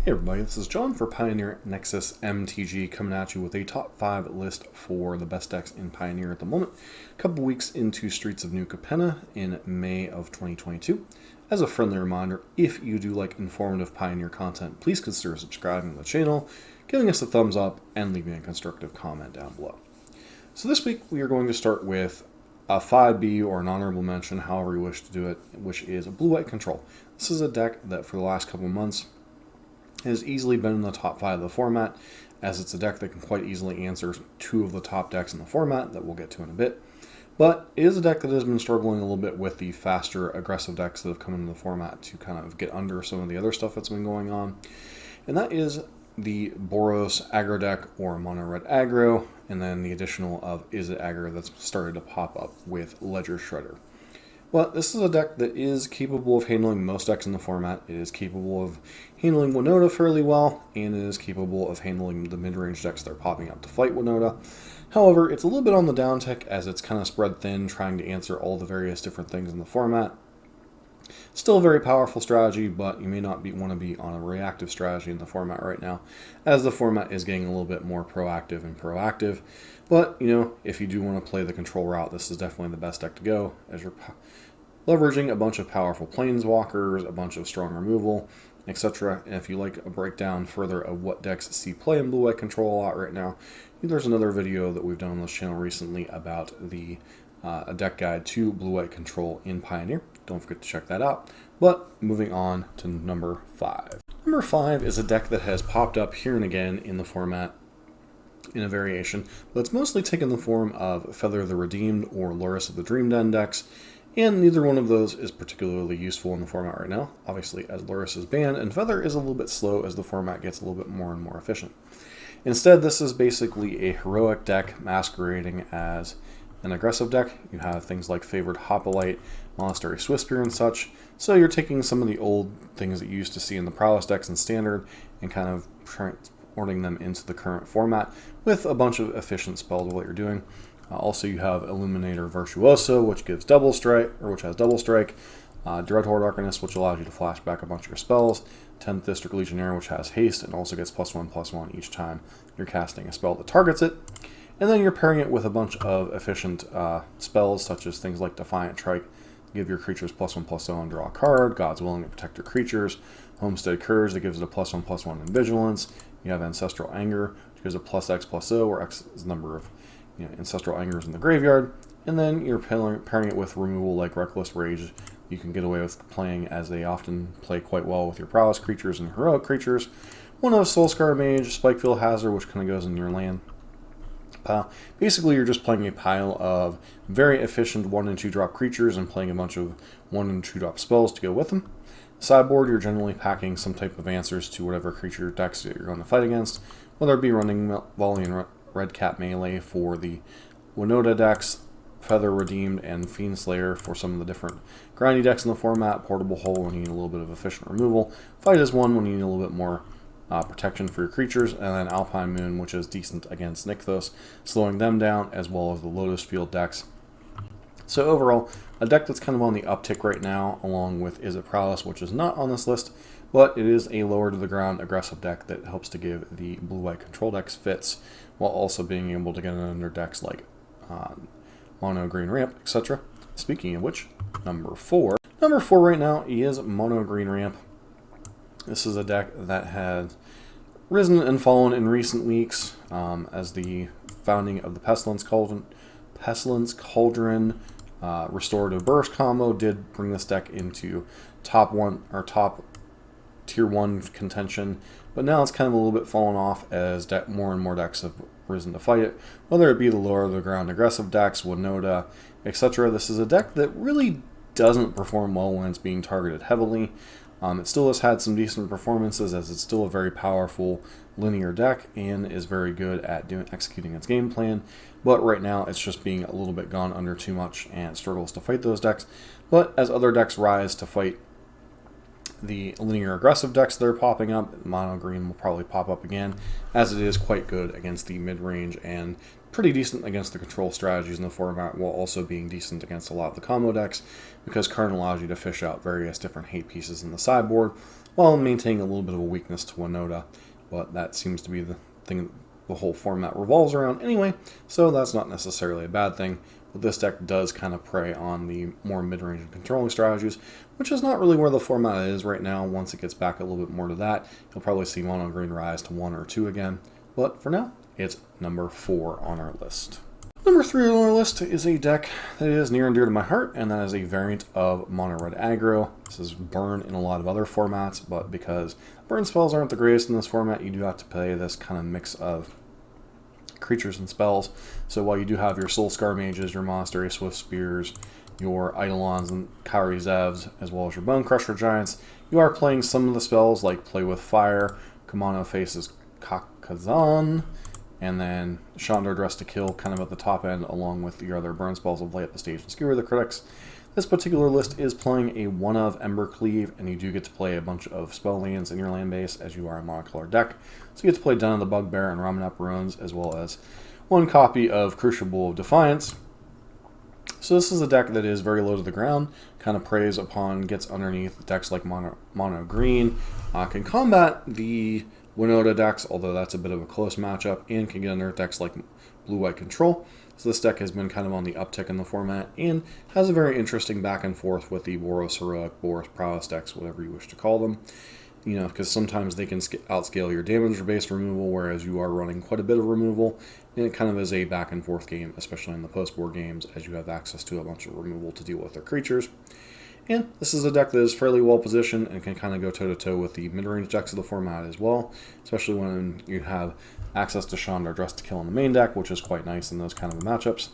Hey everybody, this is John for Pioneer Nexus MTG, coming at you with a top 5 list for the best decks in Pioneer at the moment. A couple weeks into Streets of New Campenna in May of 2022. As a friendly reminder, if you do like informative Pioneer content, please consider subscribing to the channel, giving us a thumbs up, and leaving a constructive comment down below. So this week we are going to start with a 5B or an honorable mention, however you wish to do it, which is a Blue-White Control. This is a deck that for the last couple months has easily been in the top 5 of the format, as it's a deck that can quite easily answer 2 of the top decks in the format that we'll get to in a bit. But it is a deck that has been struggling a little bit with the faster, aggressive decks that have come into the format to kind of get under some of the other stuff that's been going on. And that is the Boros aggro deck, or mono red aggro, and then the additional of Is It Aggro that's started to pop up with Ledger Shredder. Well, this is a deck that is capable of handling most decks in the format. It is capable of handling Winona fairly well, and it is capable of handling the mid-range decks that are popping up to fight Winona. However, it's a little bit on the downtick as it's kind of spread thin, trying to answer all the various different things in the format. Still a very powerful strategy, but you may not want to be on a reactive strategy in the format right now, as the format is getting a little bit more proactive and proactive. But, if you do want to play the control route, this is definitely the best deck to go, as you're leveraging a bunch of powerful planeswalkers, a bunch of strong removal, etc. And if you like a breakdown further of what decks see play in Blue-White Control a lot right now, there's another video that we've done on this channel recently about the a deck guide to Blue-White Control in Pioneer. Don't forget to check that out. But moving on to number 5. Number 5 is a deck that has popped up here and again in the format in a variation, but it's mostly taken the form of Feather the Redeemed or Loris of the Dream Den decks, and neither one of those is particularly useful in the format right now, obviously, as Loris is banned, and Feather is a little bit slow as the format gets a little bit more and more efficient. Instead, this is basically a heroic deck masquerading as an aggressive deck. You have things like Favored Hoplite, Monastery Swiftspear, and such, so you're taking some of the old things that you used to see in the Prowess decks in Standard and kind of transporting them into the current format with a bunch of efficient spells of what you're doing. Also, you have Illuminator Virtuoso, which gives double strike, or which has double strike. Dreadhorde Arcanist, which allows you to flash back a bunch of your spells. 10th District Legionnaire, which has haste and also gets +1/+1 each time you're casting a spell that targets it. And then you're pairing it with a bunch of efficient spells, such as things like Defiant Trike, give your creatures +1/+0 and draw a card. God's Willing to protect your creatures. Homestead Courage, that gives it a +1/+1 in Vigilance. You have Ancestral Anger, which gives a +X/+0, where X is the number of Ancestral Angers in the graveyard, and then you're pairing it with removal like Reckless Rage. You can get away with playing, as they often play quite well with your Prowess creatures and heroic creatures. One of Soulscar Mage, Spikefield Hazard, which kind of goes in your land pile. Basically, you're just playing a pile of very efficient 1 and 2 drop creatures and playing a bunch of 1 and 2 drop spells to go with them. Sideboard, you're generally packing some type of answers to whatever creature decks that you're going to fight against, whether it be running Volley and Red Cap Melee for the Winona decks, Feather Redeemed, and Fiend Slayer for some of the different grindy decks in the format, Portable Hole when you need a little bit of efficient removal, Fight as One when you need a little bit more protection for your creatures, and then Alpine Moon, which is decent against Nykthos, slowing them down, as well as the Lotus Field decks. So overall, a deck that's kind of on the uptick right now, along with Is It Prowess, which is not on this list, but it is a lower to the ground aggressive deck that helps to give the Blue-White Control decks fits, while also being able to get it under decks like Mono Green Ramp, etc. Speaking of which, number 4. Number 4 right now is Mono Green Ramp. This is a deck that has risen and fallen in recent weeks, as the founding of the Pestilence Cauldron Restorative Burst combo did bring this deck into top tier 1 contention, but now it's kind of a little bit fallen off as more and more decks have risen to fight it, whether it be the lower of the ground aggressive decks, Winona, etc. This is a deck that really doesn't perform well when it's being targeted heavily. It still has had some decent performances, as it's still a very powerful linear deck and is very good at executing its game plan, but right now it's just being a little bit gone under too much and struggles to fight those decks. But as other decks rise to fight the linear aggressive decks that are popping up. Mono green will probably pop up again, as it is quite good against the mid-range and pretty decent against the control strategies in the format, while also being decent against a lot of the combo decks, because Karn allows you to fish out various different hate pieces in the sideboard while maintaining a little bit of a weakness to Winona. But that seems to be the thing the whole format revolves around anyway, so that's not necessarily a bad thing. But this deck does kind of prey on the more mid-range and controlling strategies, which is not really where the format is right now. Once it gets back a little bit more to that, you'll probably see mono green rise to 1 or 2 again. But for now, it's number 4 on our list. Number 3 on our list is a deck that is near and dear to my heart, and that is a variant of mono red aggro. This is burn in a lot of other formats, but because burn spells aren't the greatest in this format, you do have to play this kind of mix of creatures and spells. So while you do have your Soulscar Mages, your Monastery Swift Spears, your Eidolons and Kairi Zevs, as well as your Bone Crusher Giants, you are playing some of the spells like Play with Fire, Kumano Faces Kakazan, and then Chandra Dress to Kill kind of at the top end, along with your other burn spells of Lay Up the Stage and Skewer the Critics. This particular list is playing a 1 of Ember Cleave, and you do get to play a bunch of spell lands in your land base as you are a monocolored deck. So you get to play Den of the Bugbear and Ramen Up Ruins, as well as 1 copy of Crucible of Defiance. So this is a deck that is very low to the ground, kind of preys upon, gets underneath decks like Mono Green, can combat the Winona decks, although that's a bit of a close matchup, and can get under decks like Blue-White Control. So this deck has been kind of on the uptick in the format, and has a very interesting back and forth with the Boros Heroic, Boros Prowess decks, whatever you wish to call them. You know, because sometimes they can outscale your damage-based removal, whereas you are running quite a bit of removal, and it kind of is a back and forth game, especially in the post-board games, as you have access to a bunch of removal to deal with their creatures. And this is a deck that is fairly well positioned and can kind of go toe-to-toe with the mid-range decks of the format as well, especially when you have access to Chandra Dress to Kill in the main deck, which is quite nice in those kind of matchups.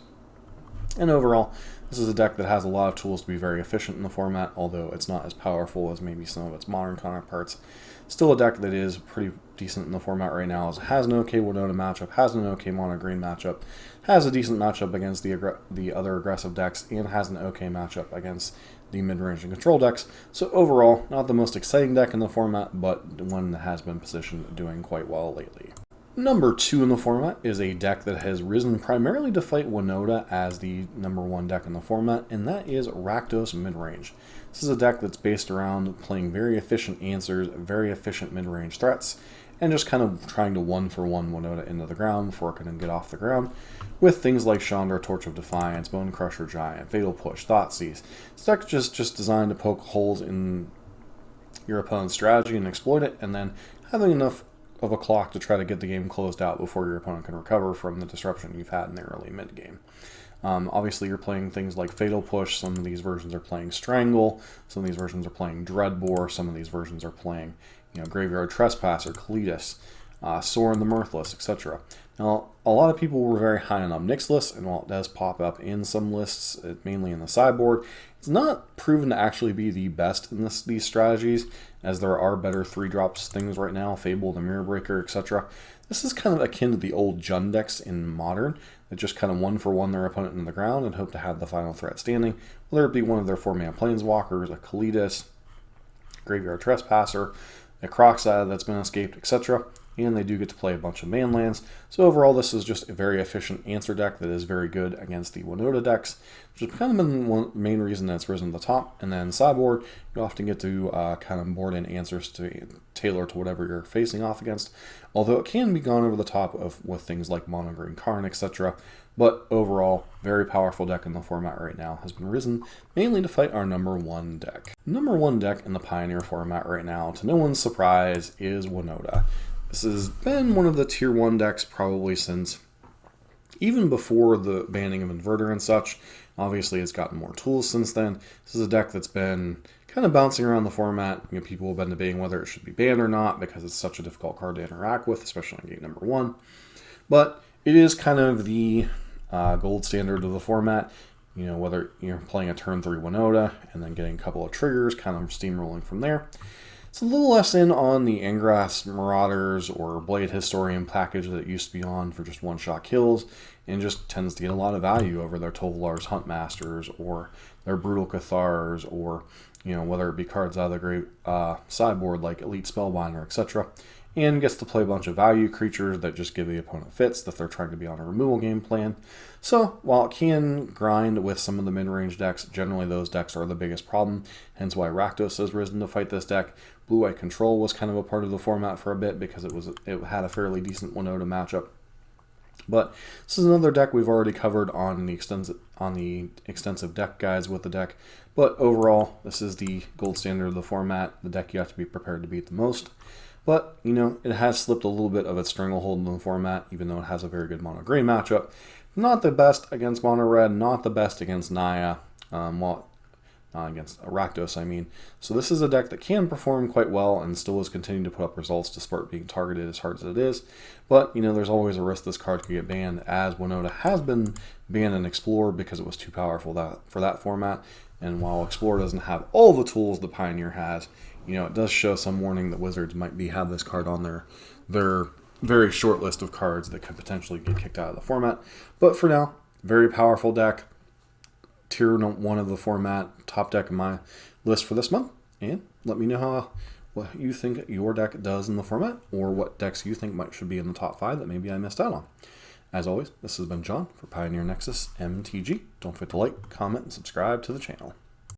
And overall, this is a deck that has a lot of tools to be very efficient in the format, although it's not as powerful as maybe some of its modern counterparts. Still a deck that is pretty decent in the format right now, as it has an okay Winona matchup, has an okay mono green matchup, has a decent matchup against the other aggressive decks, and has an okay matchup against the mid-range and control decks. So overall, not the most exciting deck in the format, but one that has been positioned doing quite well lately. Number 2 in the format is a deck that has risen primarily to fight Winona as the number 1 deck in the format, and that is Rakdos Midrange. This is a deck that's based around playing very efficient answers, very efficient mid-range threats, and just kind of trying to 1-for-1 Winona into the ground before it can get off the ground, with things like Chandra, Torch of Defiance, Bone Crusher Giant, Fatal Push, Thoughtseize. This deck is just designed to poke holes in your opponent's strategy and exploit it, and then having enough of a clock to try to get the game closed out before your opponent can recover from the disruption you've had in the early mid-game. Obviously, you're playing things like Fatal Push, some of these versions are playing Strangle, some of these versions are playing Dreadbore, some of these versions are playing Graveyard Trespasser, Kalitas, Sorin the Mirthless, etc. Now, a lot of people were very high on Obnix lists, and while it does pop up in some lists, mainly in the sideboard, it's not proven to actually be the best in these strategies, as there are better 3-drops things right now, Fable, the Mirror Breaker, etc. This is kind of akin to the old Jund decks in Modern, that just kind of 1-for-1 their opponent into the ground and hope to have the final threat standing, whether it be one of their 4-mana Planeswalkers, a Kalitas, Graveyard Trespasser, a Crocside that's been escaped, etc. And they do get to play a bunch of man lands. So overall, this is just a very efficient answer deck that is very good against the Winona decks, which has kind of been one main reason that it's risen to the top. And then sideboard, you often get to kind of board in answers to tailor to whatever you're facing off against, although it can be gone over the top of with things like Mono Green Karn, etc. But overall, very powerful deck in the format right now, has been risen mainly to fight our number 1 deck. Number 1 deck in the Pioneer format right now, to no one's surprise, is Winona. This has been one of the tier 1 decks probably since even before the banning of Inverter and such. Obviously, it's gotten more tools since then. This is a deck that's been kind of bouncing around the format. People have been debating whether it should be banned or not because it's such a difficult card to interact with, especially on game number 1. But it is kind of the gold standard of the format. Whether you're playing a turn 3 Winona and then getting a couple of triggers, kind of steamrolling from there. It's a little less in on the Ingrass Marauders or Blade Historian package that it used to be on for just one-shot kills, and just tends to get a lot of value over their Tovolar's Huntmasters or their Brutal Cathars, or whether it be cards out of the great sideboard like Elite Spellbinder, etc. And gets to play a bunch of value creatures that just give the opponent fits that they're trying to be on a removal game plan. So while it can grind with some of the mid-range decks, generally those decks are the biggest problem, hence why Rakdos has risen to fight this deck. Blue-White Control was kind of a part of the format for a bit because it had a fairly decent Winona matchup. But this is another deck we've already covered on the extensive deck guides with the deck. But overall, this is the gold standard of the format, the deck you have to be prepared to beat the most. But, it has slipped a little bit of its stranglehold in the format, even though it has a very good mono green matchup. Not the best against mono red, not the best against Naya, not against Rakdos, I mean. So this is a deck that can perform quite well and still is continuing to put up results despite being targeted as hard as it is. But, there's always a risk this card could get banned, as Winona has been banned in Explorer because it was too powerful for that format. And while Explorer doesn't have all the tools the Pioneer has, it does show some warning that Wizards might have this card on their very short list of cards that could potentially get kicked out of the format. But for now, very powerful deck. Tier 1 of the format, top deck in my list for this month. And let me know what you think your deck does in the format, or what decks you think should be in the top 5 that maybe I missed out on. As always, this has been John for Pioneer Nexus MTG. Don't forget to like, comment, and subscribe to the channel.